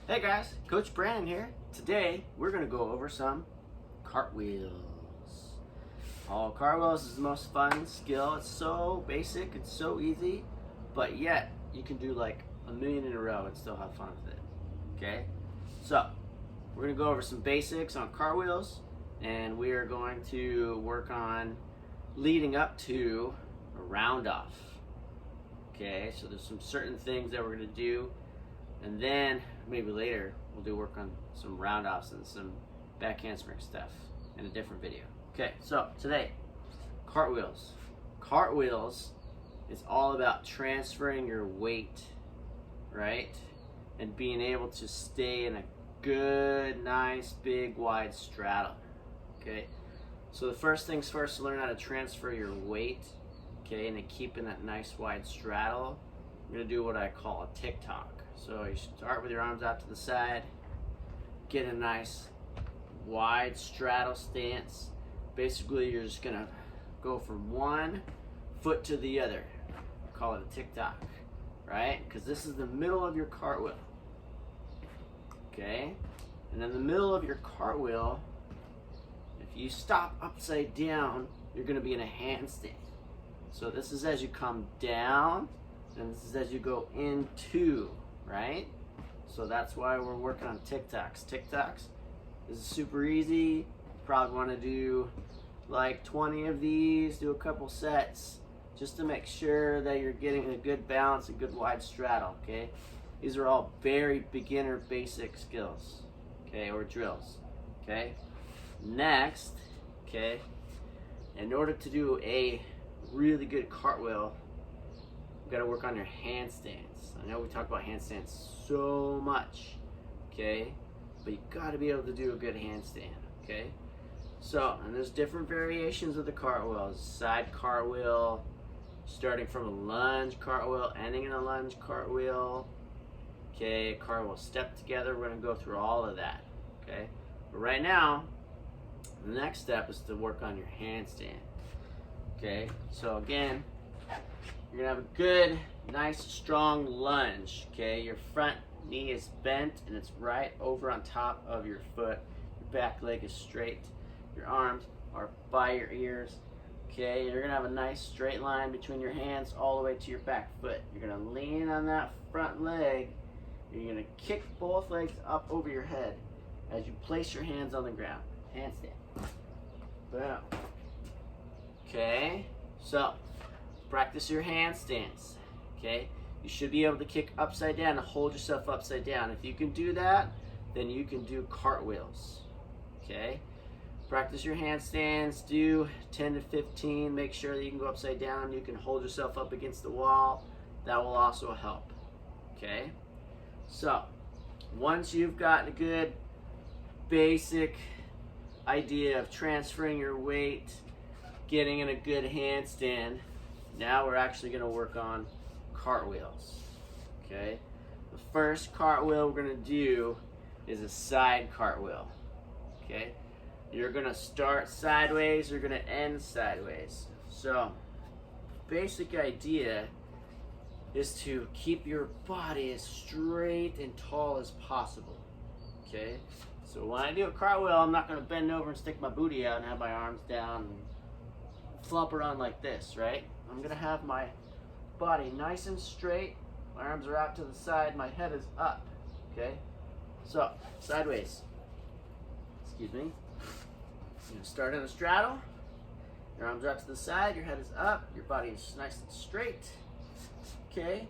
Hey guys, Coach Brandon here. Today we're going to go over some cartwheels. Cartwheels is the most fun skill. It's so basic, it's so easy, but yet you can do like a million in a row and still have fun with it. Okay? So, we're going to go over some basics on cartwheels, and we are going to work on leading up to a round off. Okay, so there's some certain things that we're going to do, and then maybe later we'll do work on some round offs and some back handspring stuff in a different video. Okay, so today, cartwheels. Cartwheels is all about transferring your weight, right? And being able to stay in a good, nice, big, wide straddle. Okay, so the first things first, to learn how to transfer your weight, okay, and to keep in that nice wide straddle, I'm gonna do what I call a tick-tock. So you start with your arms out to the side, get a nice wide straddle stance. Basically, you're just gonna go from one foot to the other. Call it a tick-tock, right? Because this is the middle of your cartwheel. Okay? And in the middle of your cartwheel, if you stop upside down, you're gonna be in a handstand. So this is as you come down, and this is as you go into, right? So that's why we're working on tick-tocks. Tick-tocks is super easy. You probably want to do like 20 of these, do a couple sets, just to make sure that you're getting a good balance, a good wide straddle, okay? These are all very beginner basic skills, okay, or drills, okay? Next, okay, in order to do a really good cartwheel, you've got to work on your handstands. I know we talk about handstands so much, okay? But you got to be able to do a good handstand, okay? So, and there's different variations of the cartwheels. Side cartwheel, starting from a lunge cartwheel, ending in a lunge cartwheel, okay? Cartwheel step together. We're going to go through all of that, okay? But right now, the next step is to work on your handstand, okay? So again, you're gonna have a good, nice, strong lunge, okay? Your front knee is bent and it's right over on top of your foot. Your back leg is straight. Your arms are by your ears, okay? You're gonna have a nice straight line between your hands all the way to your back foot. You're gonna lean on that front leg. You're gonna kick both legs up over your head as you place your hands on the ground. Handstand. Boom. Okay, so practice your handstands, okay? You should be able to kick upside down and hold yourself upside down. If you can do that, then you can do cartwheels, okay? Practice your handstands, do 10 to 15. Make sure that you can go upside down. You can hold yourself up against the wall. That will also help, okay? So, once you've gotten a good basic idea of transferring your weight, getting in a good handstand, now we're actually going to work on cartwheels, okay? The first cartwheel we're going to do is a side cartwheel, okay? You're going to start sideways, you're going to end sideways. So, basic idea is to keep your body as straight and tall as possible, okay? So when I do a cartwheel, I'm not going to bend over and stick my booty out and have my arms down and flop around like this, right? I'm gonna have my body nice and straight. My arms are out to the side. My head is up, okay? So, sideways. Excuse me. You're gonna start in a straddle. Your arms are out to the side. Your head is up. Your body is nice and straight, okay?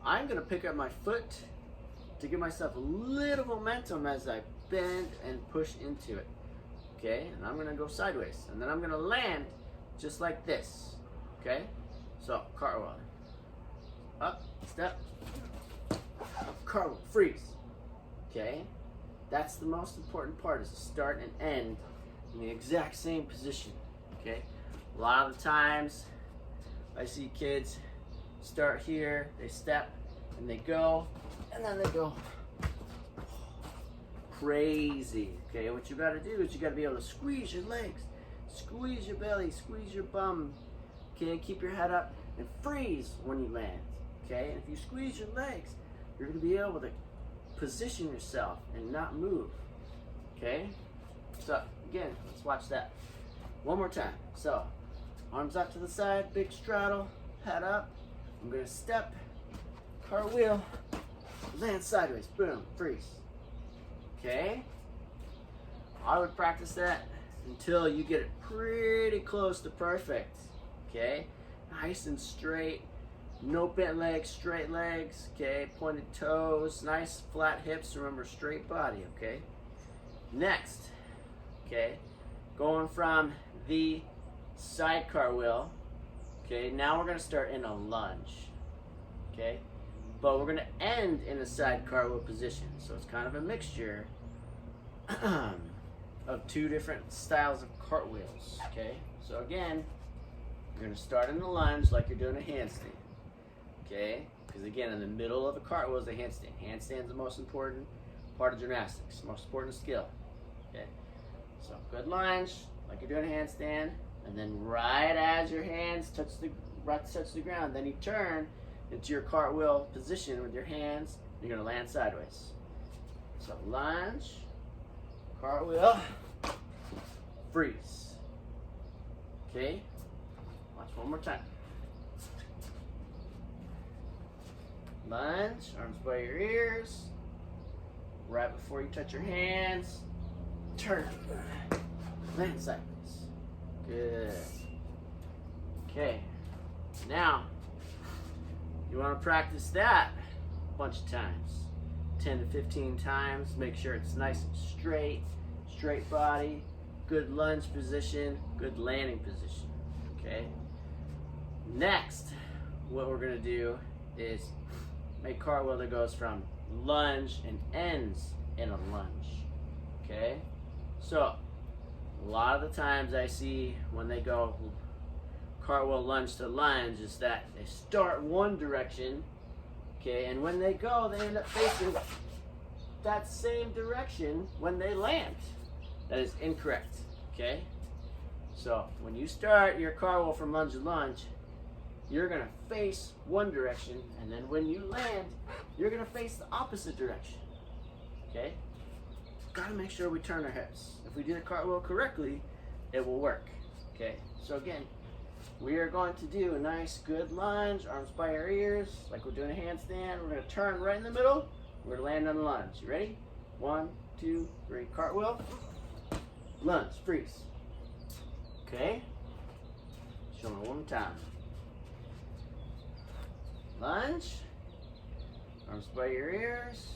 I'm gonna pick up my foot to give myself a little momentum as I bend and push into it, okay? And I'm gonna go sideways, and then I'm gonna land just like this, okay? So, cartwheel. Up, step, up, cartwheel, freeze, okay? That's the most important part, is to start and end in the exact same position, okay? A lot of the times, I see kids start here, they step, and they go, and then they go crazy, okay? What you gotta do is you gotta be able to squeeze your legs, squeeze your belly, squeeze your bum, okay? Keep your head up and freeze when you land, okay? And if you squeeze your legs, you're gonna be able to position yourself and not move. Okay? So, again, let's watch that. One more time. So, arms out to the side, big straddle, head up. I'm gonna step, cartwheel, land sideways, boom, freeze. Okay? I would practice that until you get it pretty close to perfect. Okay? Nice and straight. No bent legs, straight legs. Okay? Pointed toes, nice flat hips. Remember, straight body. Okay? Next. Okay? Going from the side cartwheel. Okay? Now we're going to start in a lunge. Okay? But we're going to end in a side cartwheel position. So it's kind of a mixture of two different styles of cartwheels. Okay? So again, you're going to start in the lunge like you're doing a handstand. Okay? Because again, in the middle of a cartwheel is a handstand. Handstand's the most important part of gymnastics, most important skill. Okay? So good lunge, like you're doing a handstand, and then right as your hands touch the ground, then you turn into your cartwheel position with your hands. You're going to land sideways. So lunge, cartwheel, freeze. Okay? Watch one more time. Lunge, arms by your ears. Right before you touch your hands, turn. Land sideways. Good. Okay. Now, you want to practice that a bunch of times. 10 to 15 times. Make sure it's nice and straight body, good lunge position, good landing position. Okay? Next, what we're going to do is make cartwheel that goes from lunge and ends in a lunge. Okay? So, a lot of the times I see when they go cartwheel lunge to lunge is that they start one direction, okay, and when they go, they end up facing that same direction when they land. That is incorrect, okay? So, when you start your cartwheel from lunge to lunge, you're gonna face one direction, and then when you land, you're gonna face the opposite direction, okay? Gotta make sure we turn our hips. If we do the cartwheel correctly, it will work, okay? So again, we are going to do a nice good lunge, arms by our ears, like we're doing a handstand. We're gonna turn right in the middle. We're gonna land on the lunge. You ready? 1, 2, 3, cartwheel, lunge, freeze. Okay? Show me one more time. Lunge, arms by your ears,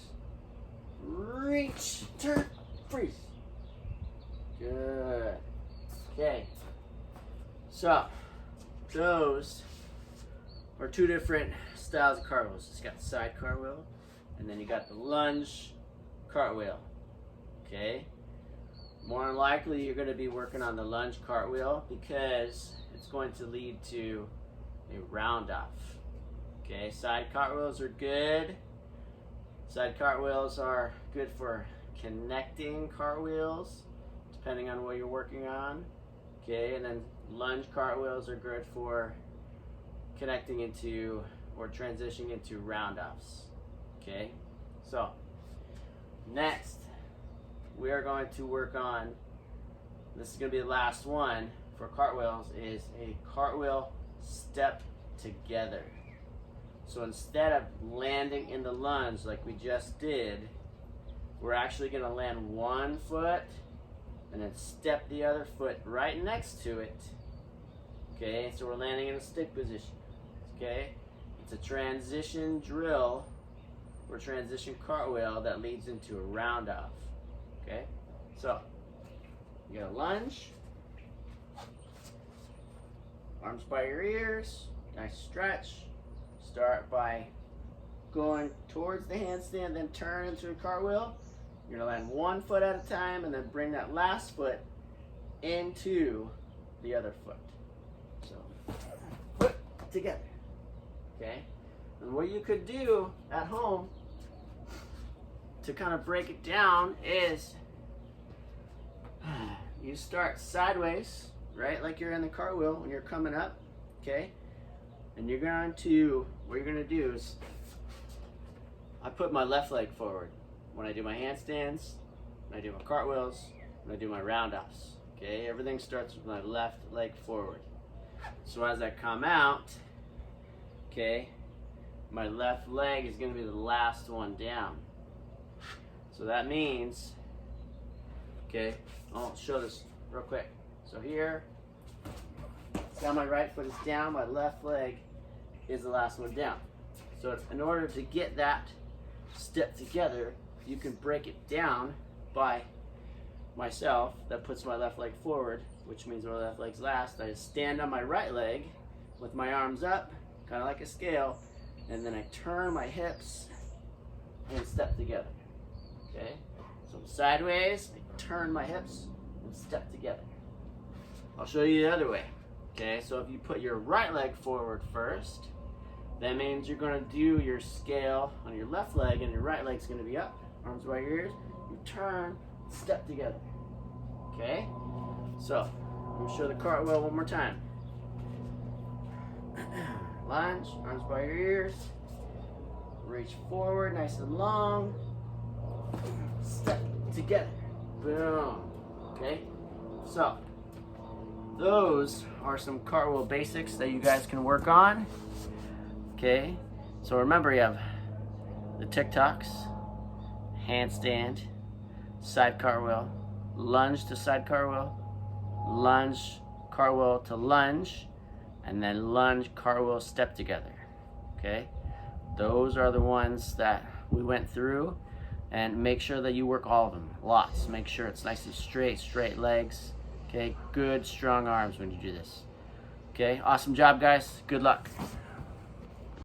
reach, turn, freeze. Good. Okay. So, those are two different styles of cartwheels. It's got the side cartwheel, and then you got the lunge cartwheel. Okay? More than likely, you're going to be working on the lunge cartwheel because it's going to lead to a round off. Okay? Side cartwheels are good. Side cartwheels are good for connecting cartwheels, depending on what you're working on. Okay, and then lunge cartwheels are good for connecting into or transitioning into round-offs. Okay, so next we are going to work on, this is going to be the last one for cartwheels, is a cartwheel step together. So instead of landing in the lunge like we just did, we're actually going to land one foot and then step the other foot right next to it. Okay, so we're landing in a stick position. Okay, it's a transition drill or transition cartwheel that leads into a round off. Okay, so you got a lunge, arms by your ears, nice stretch. Start by going towards the handstand, then turn into a cartwheel. You're gonna land one foot at a time and then bring that last foot into the other foot. So, foot together, okay? And what you could do at home to kind of break it down is you start sideways, right? Like you're in the cartwheel when you're coming up, okay? And you're going to, what you're going to do is, I put my left leg forward, when I do my handstands, when I do my cartwheels, when I do my roundoffs. Okay, everything starts with my left leg forward. So as I come out, okay, my left leg is going to be the last one down. So that means, okay, I'll show this real quick. So here, now my right foot is down, my left leg is the last one down. So in order to get that step together, you can break it down by myself. That puts my left leg forward, which means my left leg's last. I just stand on my right leg with my arms up, kind of like a scale, and then I turn my hips and step together. Okay? So sideways, I turn my hips and step together. I'll show you the other way. Okay, so if you put your right leg forward first, that means you're going to do your scale on your left leg and your right leg's going to be up, arms by your ears. You turn, step together. Okay? So, I'm going to show the cartwheel one more time. Lunge, arms by your ears. Reach forward, nice and long. Step together. Boom. Okay? So, those are some cartwheel basics that you guys can work on. Okay, so remember you have the tic-tocs, handstand, side cartwheel, lunge to side cartwheel, lunge, cartwheel to lunge, and then lunge, cartwheel, step together. Okay, those are the ones that we went through, and make sure that you work all of them, lots. Make sure it's nice and straight legs. Okay, good strong arms when you do this. Okay, awesome job guys, good luck.